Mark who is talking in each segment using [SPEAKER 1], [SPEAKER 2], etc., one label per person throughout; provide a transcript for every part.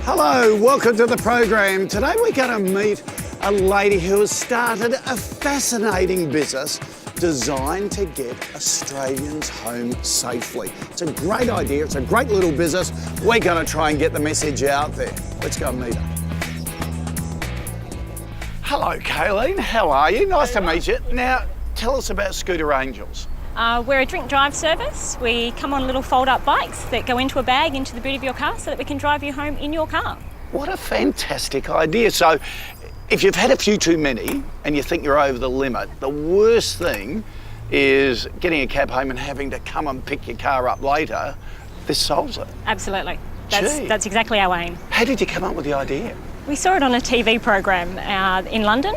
[SPEAKER 1] Hello, welcome to the program. Today we're going to meet a lady who has started a fascinating business designed to get Australians home safely. It's a great idea, it's a great little business. We're going to try and get the message out there. Let's go and meet her. Hello, Kayleen, how are you? Nice to meet you. Now, tell us about Scooter Angels.
[SPEAKER 2] We're a drink drive service. We come on little fold-up bikes that go into a bag into the boot of your car so that we can drive you home in your car.
[SPEAKER 1] What a fantastic idea. So, if you've had a few too many and you think you're over the limit, the worst thing is getting a cab home and having to come and pick your car up later. This solves it.
[SPEAKER 2] Absolutely. That's exactly our aim.
[SPEAKER 1] How did you come up with the idea?
[SPEAKER 2] We saw it on a TV program in London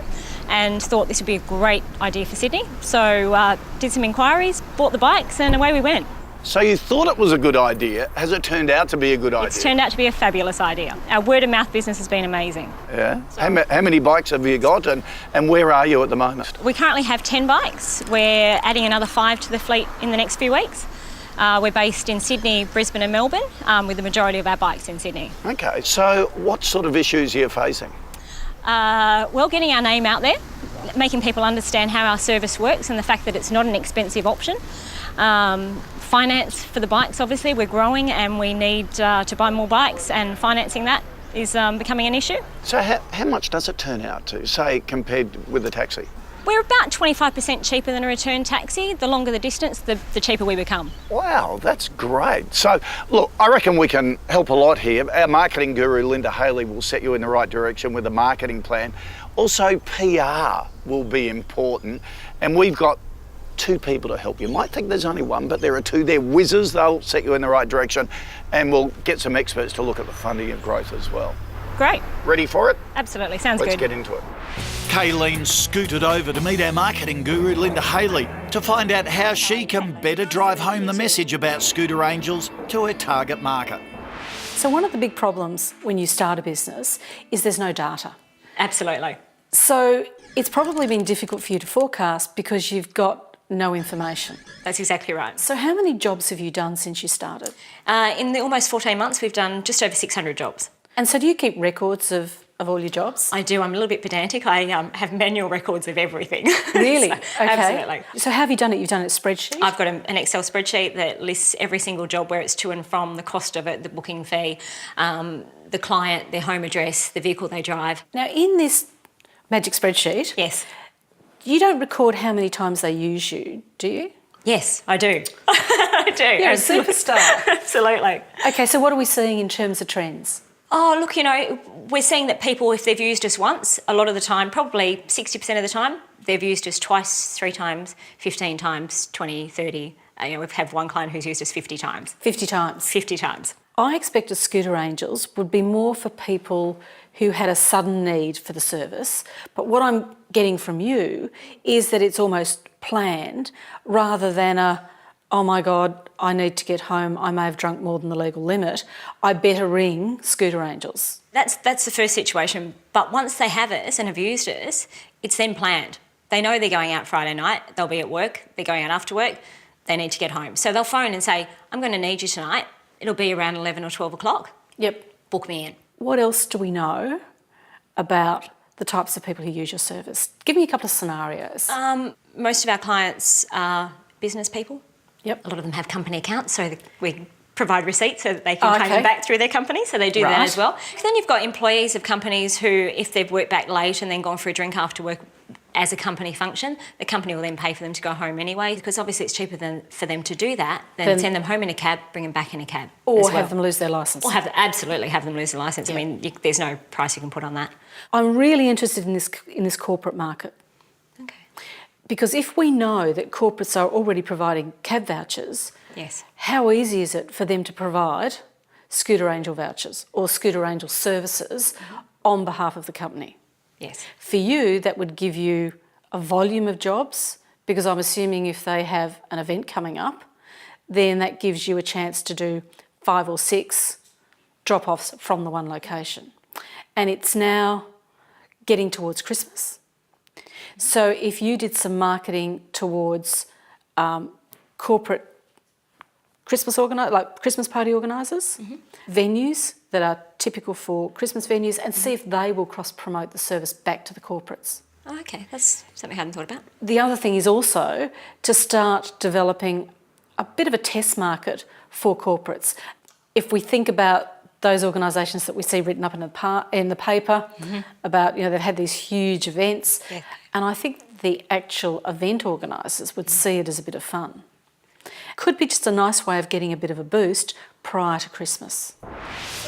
[SPEAKER 2] and thought this would be a great idea for Sydney. So did some inquiries, bought the bikes, and away we went.
[SPEAKER 1] So you thought it was a good idea. Has it turned out to be a good idea?
[SPEAKER 2] It's turned out to be a fabulous idea. Our word of mouth business has been amazing.
[SPEAKER 1] Yeah? So, how many bikes have you got and where are you at the moment?
[SPEAKER 2] We currently have 10 bikes. We're adding another 5 to the fleet in the next few weeks. We're based in Sydney, Brisbane and Melbourne, with the majority of our bikes in Sydney. Okay, so what sort of issues are you facing? Well, getting our name out there, making people understand how our service works and the fact that it's not an expensive option. Finance for the bikes, obviously, we're growing and we need to buy more bikes, and financing that is becoming an issue.
[SPEAKER 1] So how much does it turn out to, say, compared with the taxi?
[SPEAKER 2] We're about 25% cheaper than a return taxi. The longer the distance, the cheaper we become.
[SPEAKER 1] Wow, that's great. So, look, I reckon we can help a lot here. Our marketing guru, Linda Haley, will set you in the right direction with a marketing plan. Also, PR will be important, and we've got 2 people to help you. You might think there's only 1, but there are 2. They're whizzes. They'll set you in the right direction, and we'll get some experts to look at the funding and growth as well.
[SPEAKER 2] Great.
[SPEAKER 1] Ready for it?
[SPEAKER 2] Absolutely, sounds
[SPEAKER 1] Let's
[SPEAKER 2] good.
[SPEAKER 1] get into it.
[SPEAKER 3] Kayleen scooted over to meet our marketing guru, Linda Haley, to find out how she can better drive home the message about Scooter Angels to her target market.
[SPEAKER 4] So one of the big problems when you start a business is there's no data.
[SPEAKER 2] Absolutely.
[SPEAKER 4] So it's probably been difficult for you to forecast because you've got no information.
[SPEAKER 2] That's exactly right.
[SPEAKER 4] So how many jobs have you done since you started?
[SPEAKER 2] In the almost 14 months, we've done just over 600 jobs.
[SPEAKER 4] And so do you keep records of all your jobs?
[SPEAKER 2] I do. I'm a little bit pedantic. I have manual records of everything.
[SPEAKER 4] Really?
[SPEAKER 2] So,
[SPEAKER 4] okay.
[SPEAKER 2] Absolutely.
[SPEAKER 4] So how have you done it? You've done it spreadsheet?
[SPEAKER 2] I've got an Excel spreadsheet that lists every single job, where it's to and from, the cost of it, the booking fee, the client, their home address, the vehicle they drive.
[SPEAKER 4] Now in this magic spreadsheet,
[SPEAKER 2] Yes.
[SPEAKER 4] you don't record how many times they use you, do you?
[SPEAKER 2] Yes, I do. I do.
[SPEAKER 4] You're
[SPEAKER 2] Absolutely.
[SPEAKER 4] a superstar.
[SPEAKER 2] Absolutely.
[SPEAKER 4] Okay, so what are we seeing in terms of trends?
[SPEAKER 2] Oh, look, we're seeing that people, if they've used us once, a lot of the time, probably 60% of the time, they've used us twice, 3 times, 15 times, 20, 30. We've had one client who's used us 50 times.
[SPEAKER 4] 50 times?
[SPEAKER 2] 50 times.
[SPEAKER 4] I expected Scooter Angels would be more for people who had a sudden need for the service, but what I'm getting from you is that it's almost planned rather than oh my God, I need to get home, I may have drunk more than the legal limit, I better ring Scooter Angels.
[SPEAKER 2] That's the first situation, but once they have us and have used us, it's then planned. They know they're going out Friday night, they'll be at work, they're going out after work, they need to get home. So they'll phone and say, I'm going to need you tonight. It'll be around 11 or 12 o'clock.
[SPEAKER 4] Yep.
[SPEAKER 2] Book me in.
[SPEAKER 4] What else do we know about the types of people who use your service? Give me a couple of scenarios.
[SPEAKER 2] Most of our clients are business people.
[SPEAKER 4] Yep.
[SPEAKER 2] A lot of them have company accounts, so we provide receipts so that they can pay them back through their company, so they do that as well. Then you've got employees of companies who, if they've worked back late and then gone for a drink after work as a company function, the company will then pay for them to go home anyway, because obviously it's cheaper for them to do that than send them home in a cab, bring them back in a cab.
[SPEAKER 4] Or have them lose their licence.
[SPEAKER 2] Or absolutely have them lose their licence. Yep. I mean, there's no price you can put on that.
[SPEAKER 4] I'm really interested in this corporate market.
[SPEAKER 2] Okay.
[SPEAKER 4] Because if we know that corporates are already providing cab vouchers,
[SPEAKER 2] yes,
[SPEAKER 4] how easy is it for them to provide Scooter Angel vouchers or Scooter Angel services on behalf of the company?
[SPEAKER 2] Yes.
[SPEAKER 4] For you, that would give you a volume of jobs, because I'm assuming if they have an event coming up, then that gives you a chance to do 5 or 6 drop-offs from the one location. And it's now getting towards Christmas. So if you did some marketing towards corporate Christmas party organisers, venues that are typical for Christmas venues, and see if they will cross-promote the service back to the corporates.
[SPEAKER 5] Oh, okay, that's something I hadn't thought about.
[SPEAKER 4] The other thing is also to start developing a bit of a test market for corporates. If we think about those organisations that we see written up in the paper about, they've had these huge events, and I think the actual event organisers would see it as a bit of fun. Could be just a nice way of getting a bit of a boost prior to Christmas.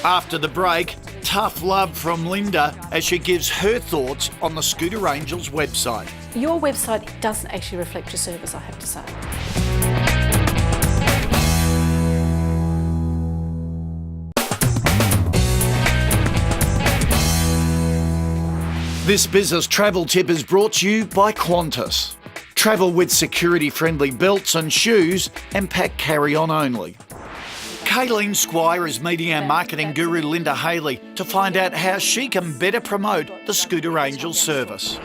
[SPEAKER 3] After the break, tough love from Linda as she gives her thoughts on the Scooter Angels website.
[SPEAKER 4] Your website doesn't actually reflect your service, I have to say.
[SPEAKER 3] This business travel tip is brought to you by Qantas. Travel with security-friendly belts and shoes and pack carry-on only. Kayleen Squire is meeting our marketing guru Linda Haley to find out how she can better promote the Scooter Angels service.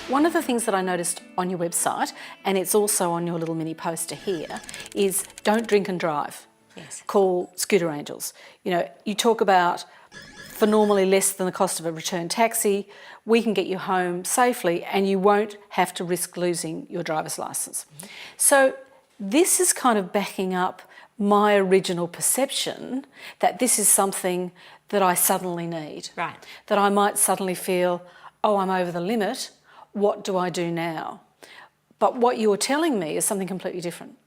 [SPEAKER 4] One of the things that I noticed on your website, and it's also on your little mini poster here, is don't drink and drive.
[SPEAKER 5] Yes.
[SPEAKER 4] Call Scooter Angels. You talk about for normally less than the cost of a return taxi, we can get you home safely and you won't have to risk losing your driver's licence. So this is kind of backing up my original perception that this is something that I suddenly need.
[SPEAKER 5] Right.
[SPEAKER 4] That I might suddenly feel, oh, I'm over the limit, what do I do now? But what you're telling me is something completely different.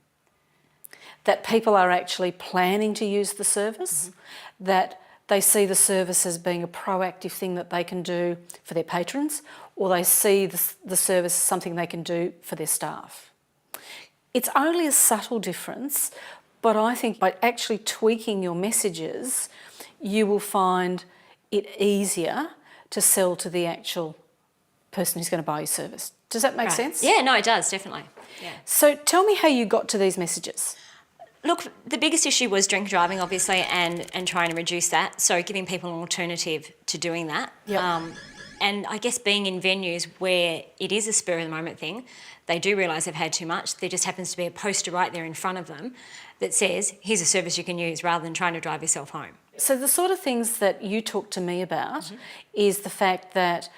[SPEAKER 4] That people are actually planning to use the service, that they see the service as being a proactive thing that they can do for their patrons, or they see the service as something they can do for their staff. It's only a subtle difference, but I think by actually tweaking your messages, you will find it easier to sell to the actual person who's going to buy your service. Does that make sense?
[SPEAKER 5] Yeah, no, it does, definitely. Yeah.
[SPEAKER 4] So tell me how you got to these messages.
[SPEAKER 5] Look, the biggest issue was drink driving, obviously, and trying to reduce that. So giving people an alternative to doing that.
[SPEAKER 4] Yep.
[SPEAKER 5] And I guess being in venues where it is a spur of the moment thing, they do realise they've had too much. There just happens to be a poster right there in front of them that says, here's a service you can use, rather than trying to drive yourself home.
[SPEAKER 4] So the sort of things that you talk to me about is the fact that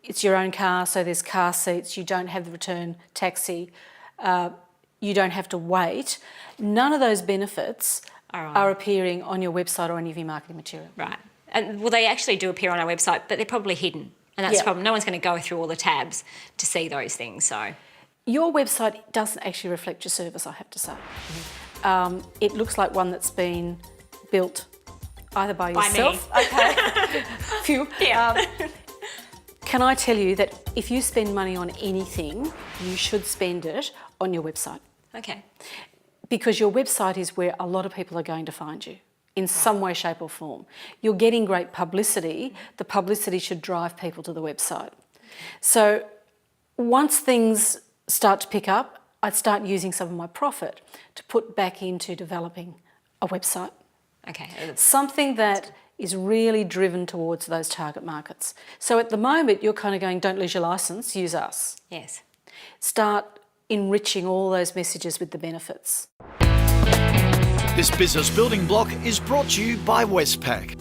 [SPEAKER 4] it's your own car, so there's car seats, you don't have the return taxi, you don't have to wait. None of those benefits are appearing on your website or any of your marketing material.
[SPEAKER 5] Right. And well, they actually do appear on our website, but they're probably hidden. And that's the problem. No one's going to go through all the tabs to see those things. So
[SPEAKER 4] your website doesn't actually reflect your service, I have to say. It looks like one that's been built either by yourself.
[SPEAKER 5] Me.
[SPEAKER 4] Okay. Phew.
[SPEAKER 5] Yeah.
[SPEAKER 4] Can I tell you that if you spend money on anything, you should spend it on your website.
[SPEAKER 5] Okay.
[SPEAKER 4] Because your website is where a lot of people are going to find you in some way, shape or form. You're getting great publicity. The publicity should drive people to the website. So once things start to pick up, I'd start using some of my profit to put back into developing a website.
[SPEAKER 5] Okay.
[SPEAKER 4] Something that is really driven towards those target markets. So at the moment, you're kind of going, don't lose your licence, use us.
[SPEAKER 5] Yes.
[SPEAKER 4] Start enriching all those messages with the benefits.
[SPEAKER 3] This business building block is brought to you by Westpac.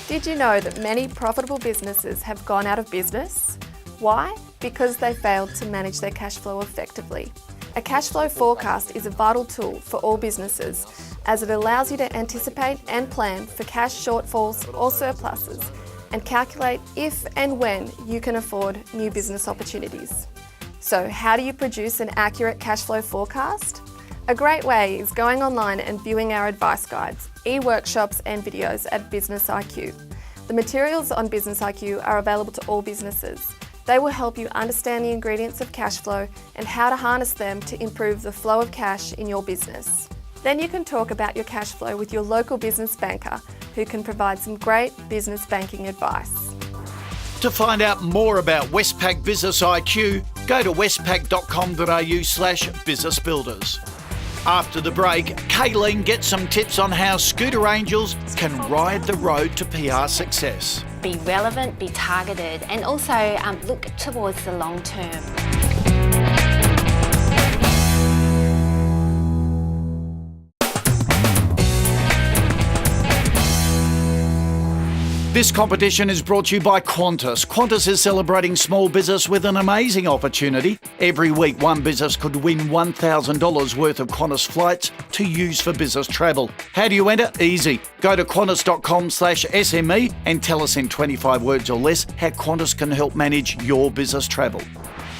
[SPEAKER 6] Did you know that many profitable businesses have gone out of business? Why? Because they failed to manage their cash flow effectively. A cash flow forecast is a vital tool for all businesses, as it allows you to anticipate and plan for cash shortfalls or surpluses, and calculate if and when you can afford new business opportunities. So how do you produce an accurate cash flow forecast? A great way is going online and viewing our advice guides, e-workshops and videos at Business IQ. The materials on Business IQ are available to all businesses. They will help you understand the ingredients of cash flow and how to harness them to improve the flow of cash in your business. Then you can talk about your cash flow with your local business banker, who can provide some great business banking advice.
[SPEAKER 3] To find out more about Westpac Business IQ, go to westpac.com.au/businessbuilders. After the break, Kayleen gets some tips on how Scooter Angels can ride the road to PR success.
[SPEAKER 7] Be relevant, be targeted, and also look towards the long term.
[SPEAKER 3] This competition is brought to you by Qantas. Qantas is celebrating small business with an amazing opportunity. Every week, one business could win $1,000 worth of Qantas flights to use for business travel. How do you enter? Easy. Go to qantas.com/SME and tell us in 25 words or less how Qantas can help manage your business travel.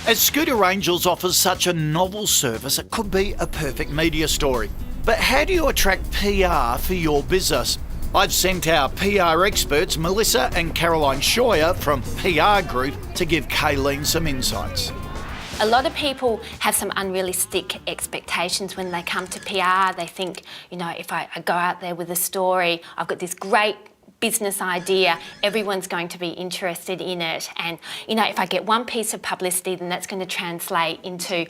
[SPEAKER 3] As Scooter Angels offers such a novel service, it could be a perfect media story. But how do you attract PR for your business? I've sent our PR experts, Melissa and Caroline Scheuer from PR Group, to give Kayleen some insights.
[SPEAKER 7] A lot of people have some unrealistic expectations when they come to PR. They think, if I go out there with a story, I've got this great business idea, everyone's going to be interested in it, and if I get one piece of publicity, then that's going to translate into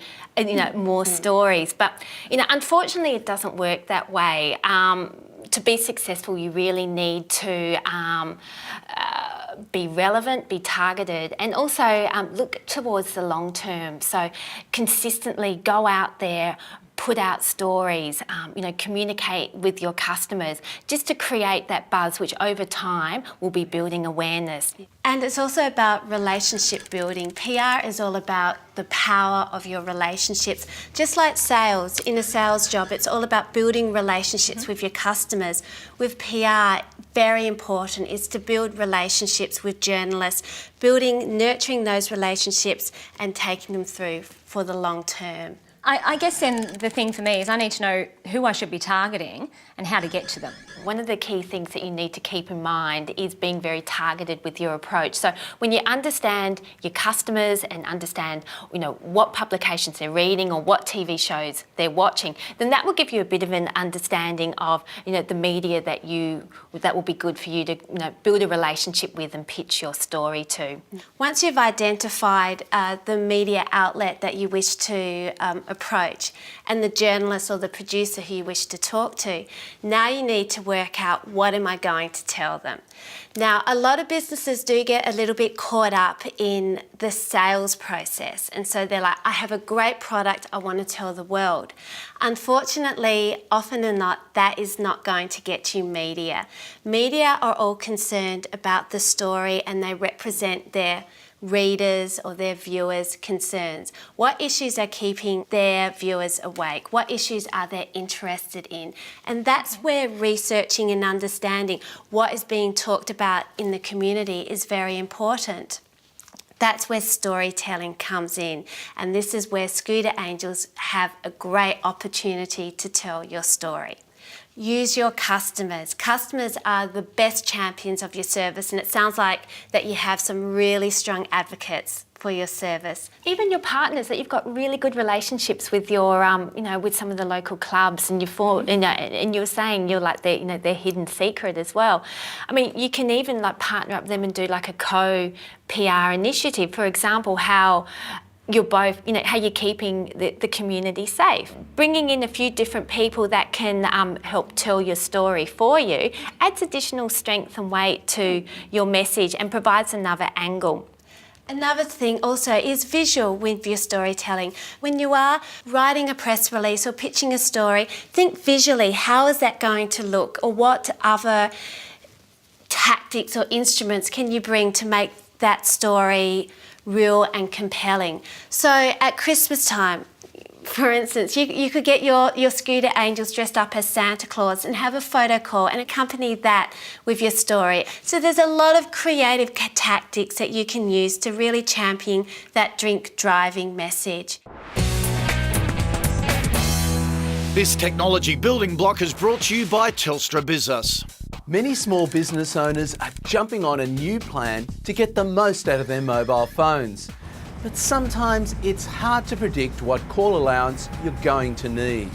[SPEAKER 7] more stories. But unfortunately it doesn't work that way. To be successful, you really need to be relevant, be targeted, and also look towards the long term. So consistently go out there, put out stories, communicate with your customers, just to create that buzz, which over time will be building awareness.
[SPEAKER 8] And it's also about relationship building. PR is all about the power of your relationships. Just like sales, in a sales job, it's all about building relationships with your customers. With PR, very important is to build relationships with journalists, nurturing those relationships and taking them through for the long term.
[SPEAKER 2] I guess then the thing for me is I need to know who I should be targeting and how to get to them.
[SPEAKER 7] One of the key things that you need to keep in mind is being very targeted with your approach. So when you understand your customers and understand, what publications they're reading or what TV shows they're watching, then that will give you a bit of an understanding of, the media that will be good for you to, build a relationship with and pitch your story to.
[SPEAKER 8] Once you've identified the media outlet that you wish to approach and the journalist or the producer who you wish to talk to, now you need to work out, what am I going to tell them? Now, a lot of businesses do get a little bit caught up in the sales process, and so they're like, I have a great product, I want to tell the world. Unfortunately, often than not, that is not going to get you media. Media are all concerned about the story and they represent their readers or their viewers' concerns. What issues are keeping their viewers awake? What issues are they interested in? And that's where researching and understanding what is being talked about in the community is very important. That's where storytelling comes in, and this is where Scooter Angels have a great opportunity to tell your story. Use your customers. Customers are the best champions of your service, and it sounds like that you have some really strong advocates for your service.
[SPEAKER 7] Even your partners, that you've got really good relationships with your, with some of the local clubs, and and you were saying you're like their hidden secret as well. I mean, you can even partner up with them and do a co-PR initiative. For example, how you're both, how you're keeping the community safe. Bringing in a few different people that can help tell your story for you adds additional strength and weight to your message and provides another angle.
[SPEAKER 8] Another thing also is visual with your storytelling. When you are writing a press release or pitching a story, think visually, how is that going to look? Or what other tactics or instruments can you bring to make that story real and compelling? So at Christmas time, for instance, you could get your Scooter Angels dressed up as Santa Claus and have a photo call and accompany that with your story. So there's a lot of creative tactics that you can use to really champion that drink driving message.
[SPEAKER 3] This technology building block is brought to you by Telstra Business.
[SPEAKER 9] Many small business owners are jumping on a new plan to get the most out of their mobile phones. But sometimes it's hard to predict what call allowance you're going to need.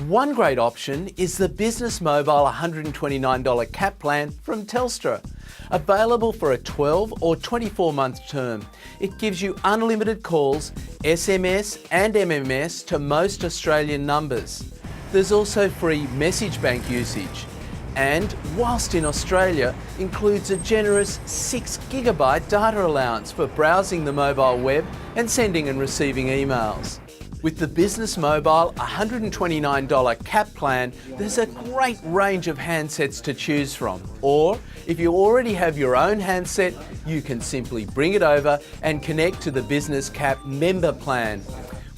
[SPEAKER 9] One great option is the Business Mobile $129 cap plan from Telstra. Available for a 12 or 24-month term, it gives you unlimited calls, SMS and MMS to most Australian numbers. There's also free message bank usage. And whilst in Australia, includes a generous 6 GB data allowance for browsing the mobile web and sending and receiving emails. With the Business Mobile $129 cap plan, there's a great range of handsets to choose from. Or, if you already have your own handset, you can simply bring it over and connect to the Business Cap member plan.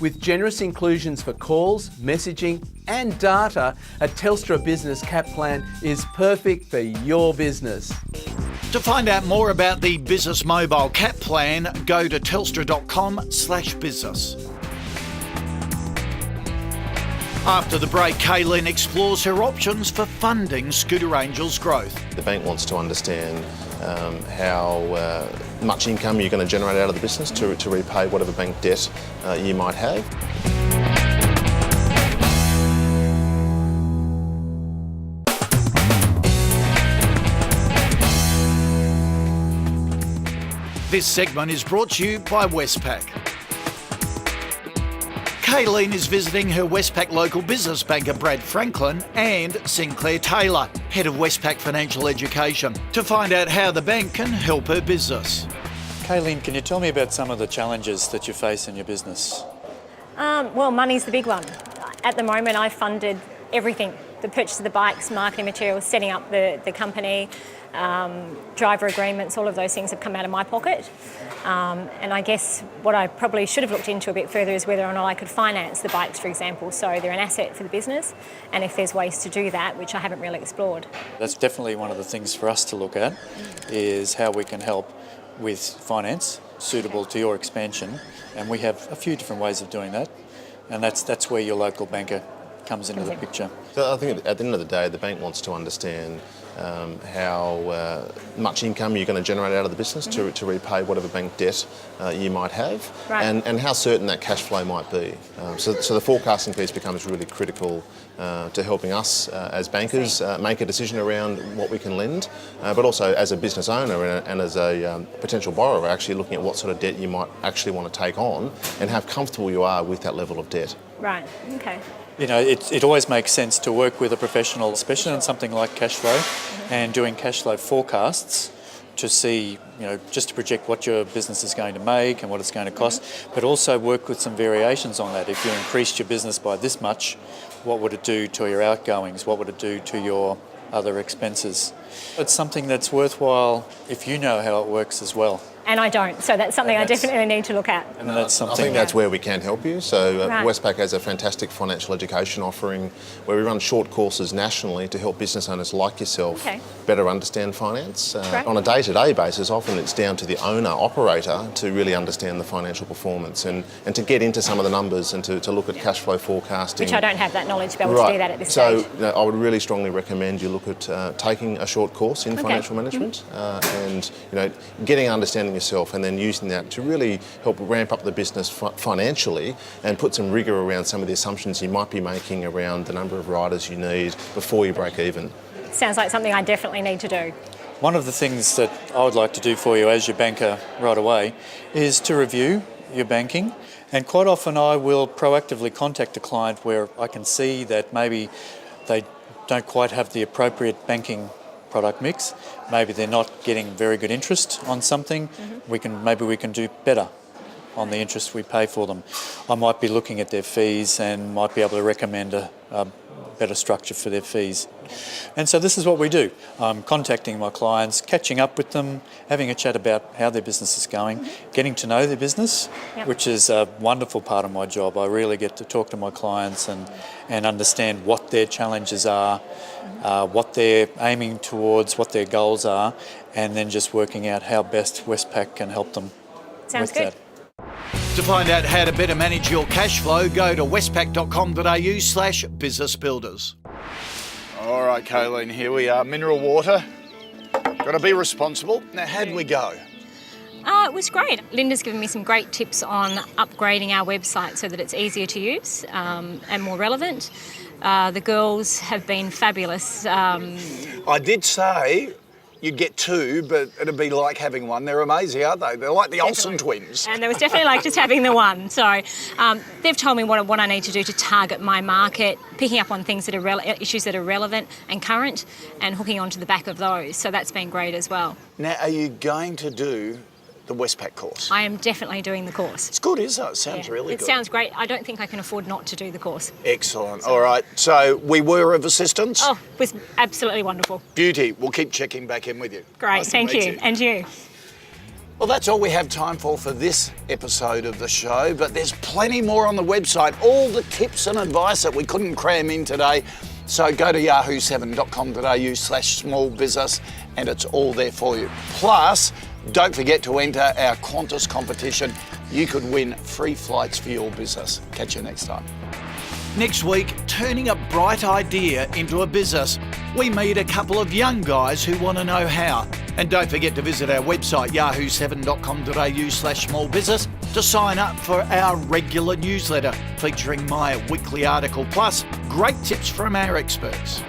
[SPEAKER 9] With generous inclusions for calls, messaging and data, a Telstra Business Cap plan is perfect for your business.
[SPEAKER 3] To find out more about the Business Mobile Cap plan, go to telstra.com/business. After the break, Kayleen explores her options for funding Scooter Angel's growth.
[SPEAKER 10] The bank wants to understand how much income you're going to generate out of the business to repay whatever bank debt you might have.
[SPEAKER 3] This segment is brought to you by Westpac. Kayleen is visiting her Westpac local business banker Brad Franklin and Sinclair Taylor, head of Westpac Financial Education, to find out how the bank can help her business.
[SPEAKER 11] Kayleen, can you tell me about some of the challenges that you face in your business?
[SPEAKER 2] Well, money's the big one. At the moment, I funded everything. The purchase of the bikes, marketing materials, setting up the company, driver agreements, all of those things have come out of my pocket. And I guess what I probably should have looked into a bit further is whether or not I could finance the bikes, for example, so they're an asset for the business, and if there's ways to do that, which I haven't really explored.
[SPEAKER 11] That's definitely one of the things for us to look at, is how we can help with finance suitable to your expansion, and we have a few different ways of doing that, and that's where your local banker comes into the picture.
[SPEAKER 10] So I think at the end of the day, the bank wants to understand how much income you're going to generate out of the business to repay whatever bank debt you might have, and how certain that cash flow might be. So the forecasting piece becomes really critical to helping us as bankers make a decision around what we can lend, but also as a business owner and as a potential borrower, actually looking at what sort of debt you might actually want to take on and how comfortable you are with that level of debt.
[SPEAKER 2] Right, okay.
[SPEAKER 11] You know, it always makes sense to work with a professional, especially on something like cash flow, and doing cash flow forecasts to see, just to project what your business is going to make and what it's going to cost, but also work with some variations on that. If you increased your business by this much, what would it do to your outgoings? What would it do to your other expenses? It's something that's worthwhile if you know how it works as well.
[SPEAKER 2] And I don't, so that's something I definitely need to look at.
[SPEAKER 11] And that's something.
[SPEAKER 10] I think that's where we can help you. So Westpac has a fantastic financial education offering where we run short courses nationally to help business owners like yourself better understand finance. On a day-to-day basis, often it's down to the owner-operator to really understand the financial performance and to get into some of the numbers and to look at cash flow forecasting.
[SPEAKER 2] Which I don't have that knowledge to be able to do that at this stage.
[SPEAKER 10] So I would really strongly recommend you look at taking a short course in financial management and getting an understanding yourself and then using that to really help ramp up the business financially and put some rigour around some of the assumptions you might be making around the number of riders you need before you break even.
[SPEAKER 2] Sounds like something I definitely need to do.
[SPEAKER 11] One of the things that I would like to do for you as your banker right away is to review your banking, and quite often I will proactively contact a client where I can see that maybe they don't quite have the appropriate banking product mix. Maybe they're not getting very good interest on something. Maybe we can do better on the interest we pay for them. I might be looking at their fees and might be able to recommend a better structure for their fees. And so this is what we do. I'm contacting my clients, catching up with them, having a chat about how their business is going, getting to know their business, which is a wonderful part of my job. I really get to talk to my clients and understand what their challenges are, what they're aiming towards, what their goals are, and then just working out how best Westpac can help them with that.
[SPEAKER 3] To find out how to better manage your cash flow, go to westpac.com.au/businessbuilders.
[SPEAKER 1] All right, Kayleen, here we are. Mineral water. Got to be responsible. Now, how'd we go?
[SPEAKER 2] It was great. Linda's given me some great tips on upgrading our website so that it's easier to use and more relevant. The girls have been fabulous.
[SPEAKER 1] I did say you'd get two, but it'd be like having one. They're amazing, aren't they? They're like the Olsen twins.
[SPEAKER 2] And there was definitely like just having the one. So they've told me what I need to do to target my market, picking up on things that are issues that are relevant and current, and hooking onto the back of those. So that's been great as well.
[SPEAKER 1] Now, are you going to do the Westpac course?
[SPEAKER 2] I am definitely doing the course.
[SPEAKER 1] It's good, isn't it? It sounds really good.
[SPEAKER 2] It sounds great. I don't think I can afford not to do the course.
[SPEAKER 1] Excellent. All right. So we were of assistance?
[SPEAKER 2] Oh, it was absolutely wonderful.
[SPEAKER 1] Beauty. We'll keep checking back in with you.
[SPEAKER 2] Great.
[SPEAKER 1] Nice to
[SPEAKER 2] Thank
[SPEAKER 1] meet
[SPEAKER 2] you. And you.
[SPEAKER 1] Well, that's all we have time for this episode of the show, but there's plenty more on the website, all the tips and advice that we couldn't cram in today. So go to yahoo7.com.au/small business and it's all there for you. Plus, don't forget to enter our Qantas competition. You could win free flights for your business. Catch you next time.
[SPEAKER 3] Next week, turning a bright idea into a business. We meet a couple of young guys who want to know how. And don't forget to visit our website, yahoo7.com.au/small business, to sign up for our regular newsletter featuring my weekly article, plus great tips from our experts.